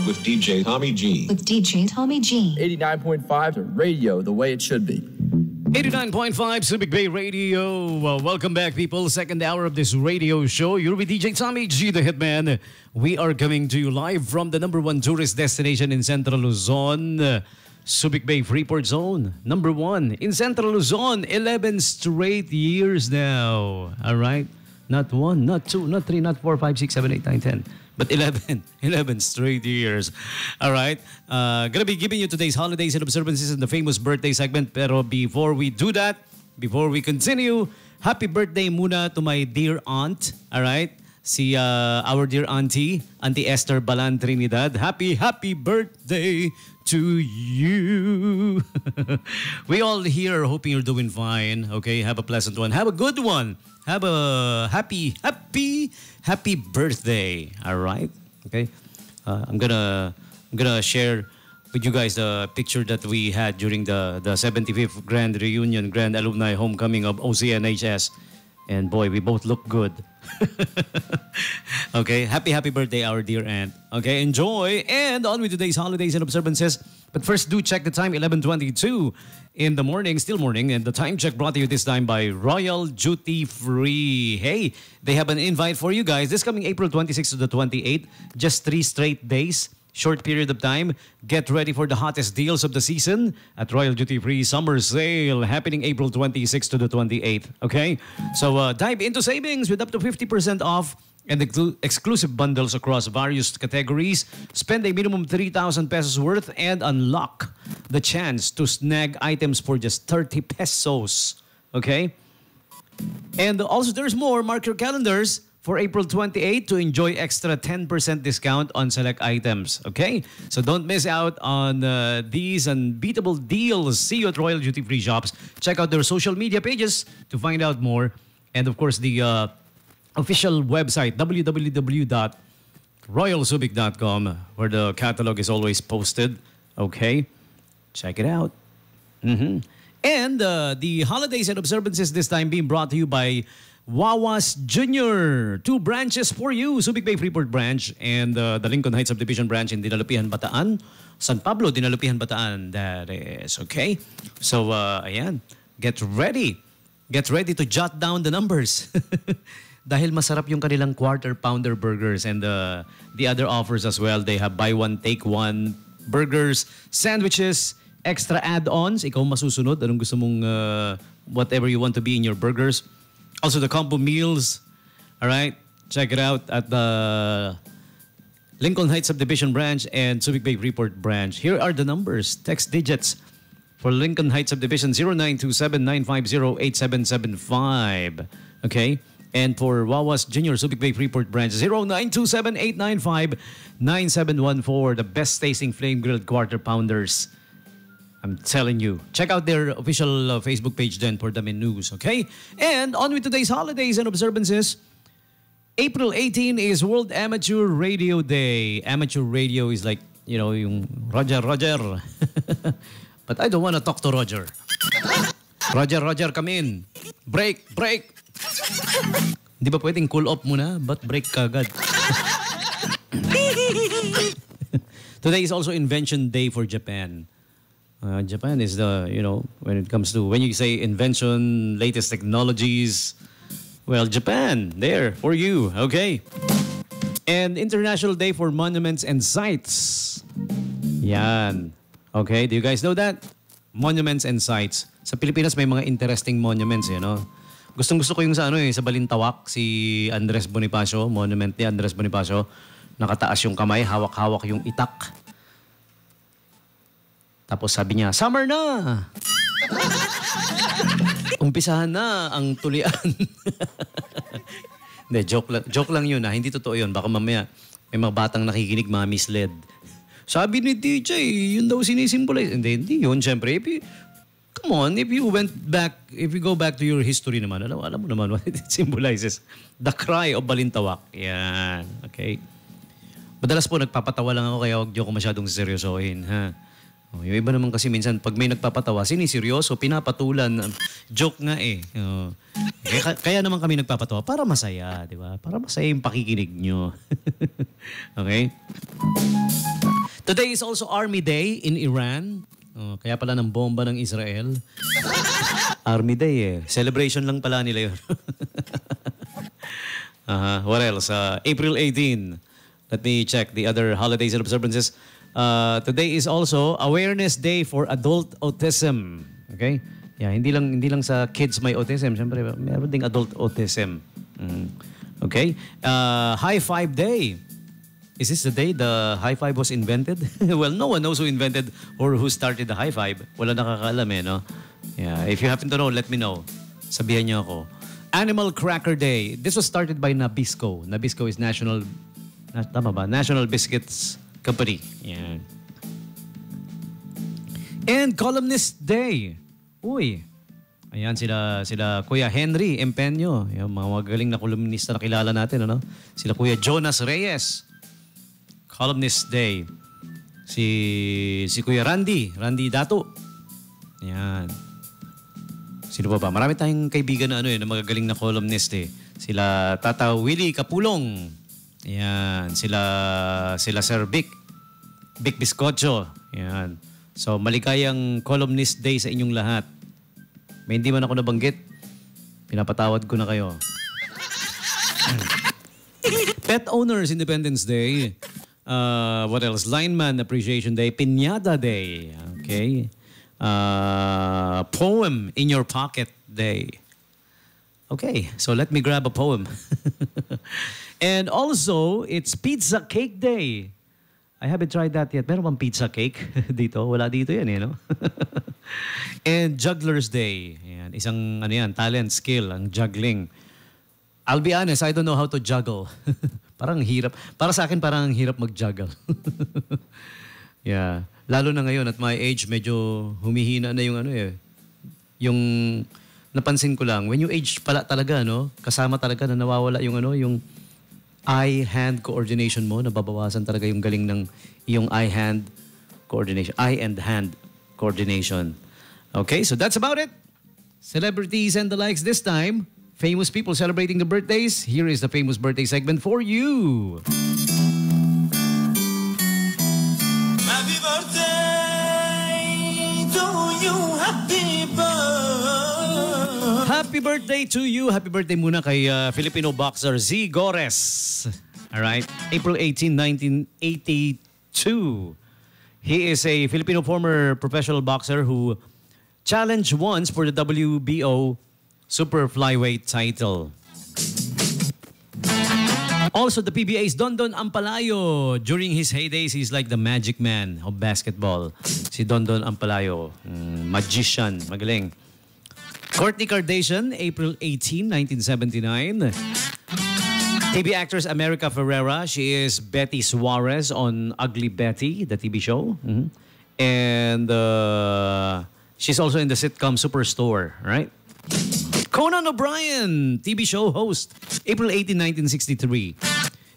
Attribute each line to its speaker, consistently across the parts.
Speaker 1: with DJ Tommy G.
Speaker 2: With DJ Tommy G.
Speaker 3: 89.5 radio, the way it should be.
Speaker 4: 89.5 Subic Bay Radio. Welcome back, people. Second hour of this radio show. You're with DJ Tommy G, the Hitman. We are coming to you live from the #1 tourist destination in Central Luzon. Subic Bay Freeport Zone, #1 in Central Luzon. 11 straight years now. All right? Not 1, not 2, not 3, not 4, 5, 6, 7, 8, 9, 10. But 11 straight years. All right. Gonna be giving you today's holidays and observances in the famous birthday segment. Pero before we do that, before we continue, happy birthday muna to my dear aunt. All right. Si our dear Auntie Esther Balan Trinidad. Happy birthday to you. We all here are hoping you're doing fine. Okay, have a pleasant one. Have a good one. Have a happy birthday. All right. Okay. I'm gonna share with you guys the picture that we had during the 75th Grand Reunion, Grand Alumni Homecoming of OCNHS. And boy, we both look good. Okay, happy birthday, our dear aunt. Okay, enjoy. And on with today's holidays and observances. But first, do check the time, 11:22 in the morning, still morning. And the time check brought to you this time by Royal Duty Free. Hey, they have an invite for you guys. This coming April 26th to the 28th, just 3 straight days. Short period of time. Get ready for the hottest deals of the season at Royal Duty Free Summer Sale happening April 26th to the 28th. Okay? So dive into savings with up to 50% off and exclusive bundles across various categories. Spend a minimum 3,000 pesos worth and unlock the chance to snag items for just 30 pesos. Okay? And also there's more. Mark your calendars for April 28 to enjoy extra 10% discount on select items. Okay? So don't miss out on these unbeatable deals. See you at Royal Duty Free Shops. Check out their social media pages to find out more. And of course, the official website, www.royalsubic.com, where the catalog is always posted. Okay? Check it out. And the holidays and observances this time being brought to you by Wawas Jr. 2 branches for you. Subic Bay Freeport branch and the Lincoln Heights Subdivision branch in Dinalupihan, Bataan. San Pablo, Dinalupihan, Bataan. That is, okay? So, ayan. Get ready. Get ready to jot down the numbers. Dahil masarap yung kanilang quarter pounder burgers and the other offers as well. They have buy one, take one burgers, sandwiches, extra add-ons. Ikaw masusunod. Anong gusto mong, whatever you want to be in your burgers. Also, the combo meals. All right. Check it out at the Lincoln Heights Subdivision branch and Subic Bay Freeport branch. Here are the numbers. Text digits for Lincoln Heights Subdivision 0927-950-8775. Okay. And for Wawas Jr. Subic Bay Freeport branch 0927-895-9714. The best tasting flame grilled quarter pounders. I'm telling you. Check out their official Facebook page then for the menus, okay? And on with today's holidays and observances. April 18 is World Amateur Radio Day. Amateur radio is like, you know, yung Roger. But I don't want to talk to Roger. Roger, come in. Break. Di ba pwedeng cool off muna? But break kagad. Today is also Invention Day for Japan. Japan is the, you know, when it comes to, when you say invention, latest technologies, well, Japan, there for you, okay? And International Day for Monuments and Sites. Yan. Okay, do you guys know that? Monuments and Sites. Sa Pilipinas may mga interesting monuments, you know. Gustong-gusto ko yung sa sa Balintawak, si Andres Bonifacio, monument ni Andres Bonifacio. Nakataas yung kamay, hawak-hawak yung itak. Tapos sabi niya, summer na! Umpisahan na ang tulian. Hindi, joke lang yun. Hindi totoo yun. Baka mamaya may mga batang nakikinig, ma-misled. Sabi ni DJ, yun daw sinisimbolize. Hindi yun. Siyempre, come on, if you go back to your history naman, alam mo naman what it symbolizes. The cry of Balintawak. Yan. Okay? Madalas po nagpapatawa lang ako kaya huwag niyo ko masyadong seryosohin. Ha? Yung iba naman kasi minsan pag may nagpapatawa, siniseryoso, pinapatulan. Joke nga eh. Kaya naman kami nagpapatawa para masaya, di ba? Para masaya yung pakikinig nyo. Okay? Today is also Army Day in Iran. Oh, kaya pala ng bomba ng Israel. Army Day eh. Celebration lang pala nila yun. What else? April 18. Let me check the other holidays and observances. Today is also Awareness Day for Adult Autism. Okay? Yeah, hindi lang sa kids may autism. Siyempre, meron ding adult autism. Okay? High Five Day. Is this the day the high five was invented? Well, no one knows who invented or who started the high five. Wala nakakaalam eh, no? Yeah, if you happen to know, let me know. Sabihan niyo ako. Animal Cracker Day. This was started by Nabisco. Nabisco is National Biscuits Company. Yeah. And Columnist Day. Uy. Ayan sila Kuya Henry Empeño. Yung mga magaling na kolumnista na kilala natin, ano? Sila Kuya Jonas Reyes. Columnist Day. Si Kuya Randy Dato. Yan. Sino pa ba? Marami tayong kaibigan na na magagaling na columnist eh. Sila Tata Willie Kapulong. Yan. Sila Sir Vic Biscocho. Yan. So maligayang Columnist Day sa inyong lahat. May hindi man ako nabanggit. Pinapatawad ko na kayo. Pet Owners Independence Day. What else? Lineman Appreciation Day. Piñata Day. Okay. Poem in your pocket day. Okay, so let me grab a poem. And also, it's Pizza Cake Day. I haven't tried that yet. Meron bang pizza cake dito? Wala dito yan eh, no? And Juggler's Day. Yan, isang talent, skill, ang juggling. I'll be honest, I don't know how to juggle. Parang hirap. Para sa akin, parang hirap mag-juggle. Yeah. Lalo na ngayon at my age, medyo humihina na yung yung napansin ko lang, when you age pala talaga, no? Kasama talaga na nawawala yung yung eye-hand coordination mo, nababawasan talaga yung galing ng iyong eye-hand coordination. Eye and hand coordination. Okay, so that's about it. Celebrities and the likes this time. Famous people celebrating the birthdays. Here is the famous birthday segment for you.
Speaker 1: Happy birthday to you. Happy birthday.
Speaker 4: Happy birthday to you. Happy birthday muna kay Filipino boxer Z. Gores. Alright. April 18, 1982. He is a Filipino former professional boxer who challenged once for the WBO Super Flyweight title. Also, the PBA's Don Ampalayo. During his heydays, he's like the magic man of basketball. Si Don Ampalayo. Magician. Magaling. Kourtney Kardashian, April 18, 1979. TV actress America Ferrera. She is Betty Suarez on Ugly Betty, the TV show. And she's also in the sitcom Superstore, right? Conan O'Brien, TV show host, April 18, 1963.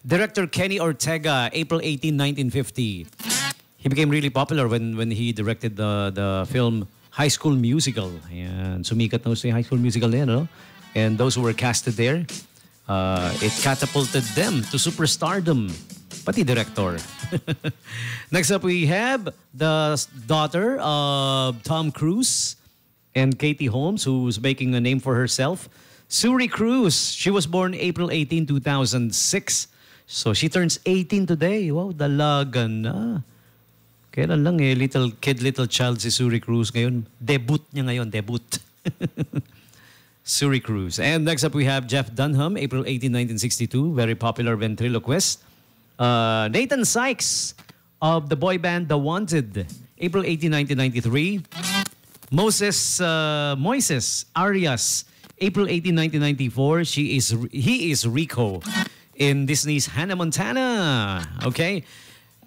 Speaker 4: Director Kenny Ortega, April 18, 1950. He became really popular when he directed the film High School Musical. Ayan, sumikat na si High School Musical na yan, no? And those who were casted there, it catapulted them to superstardom. Pati director. Next up, we have the daughter of Tom Cruise and Katie Holmes, who's making a name for herself. Suri Cruz. She was born April 18, 2006. So she turns 18 today. Wow, dalaga na. Kailan lang little child si Suri Cruz ngayon. Debut niya ngayon, debut. Suri Cruz. And next up we have Jeff Dunham, April 18, 1962. Very popular ventriloquist. Nathan Sykes of the boy band The Wanted, April 18, 1993. Moises Arias, April 18, 1994. He is Rico in Disney's Hannah Montana. Okay.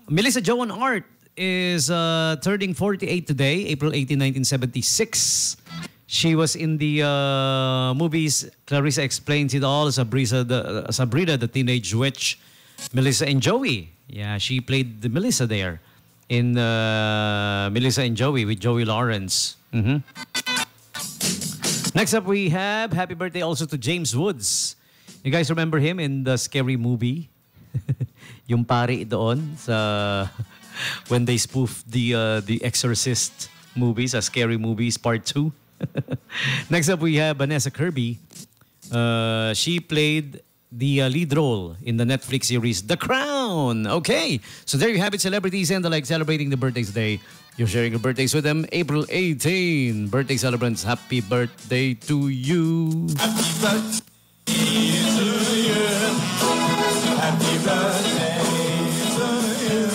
Speaker 4: Melissa Joan Hart is turning 48 today, April 18, 1976. She was in the movies Clarissa Explains It All, Sabrina the Teenage Witch, Melissa and Joey. Yeah, she played Melissa there in Melissa and Joey with Joey Lawrence. Next up, we have happy birthday also to James Woods. You guys remember him in the Scary Movie? Yung pari doon sa when they spoofed the Exorcist movies, scary movies part 2. Next up, we have Vanessa Kirby. She played the lead role in the Netflix series The Crown. Okay, so there you have it, celebrities and the like celebrating the birthdays today. You're sharing your birthdays with them. April 18, birthday celebrants, happy birthday to you.
Speaker 1: Happy birthday to you. Happy birthday to you.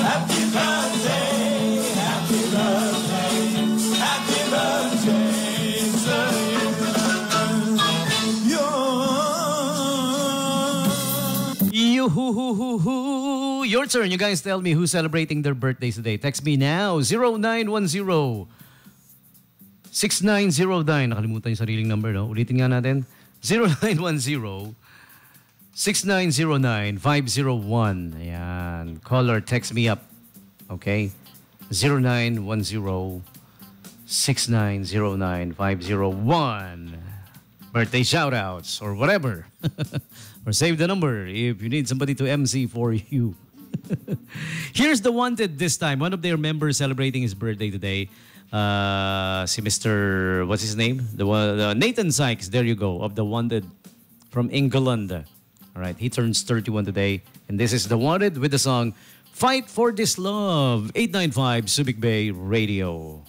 Speaker 1: Happy birthday, happy birthday, happy birthday to you.
Speaker 4: Your turn. You guys tell me who's celebrating their birthdays today. Text me now. 0910 6909. Nakalimutan yung sariling number, no? Ulitin nga natin. 0910 6909 501. Ayan. Call or text me up. Okay? 0910 6909 501. Birthday shoutouts or whatever. Or save the number if you need somebody to MC for you. Here's The Wanted this time. One of their members celebrating his birthday today. Si Mr. What's his name? The Nathan Sykes. There you go. Of The Wanted from England. All right. He turns 31 today. And this is The Wanted with the song Fight for This Love. 895 Subic Bay Radio.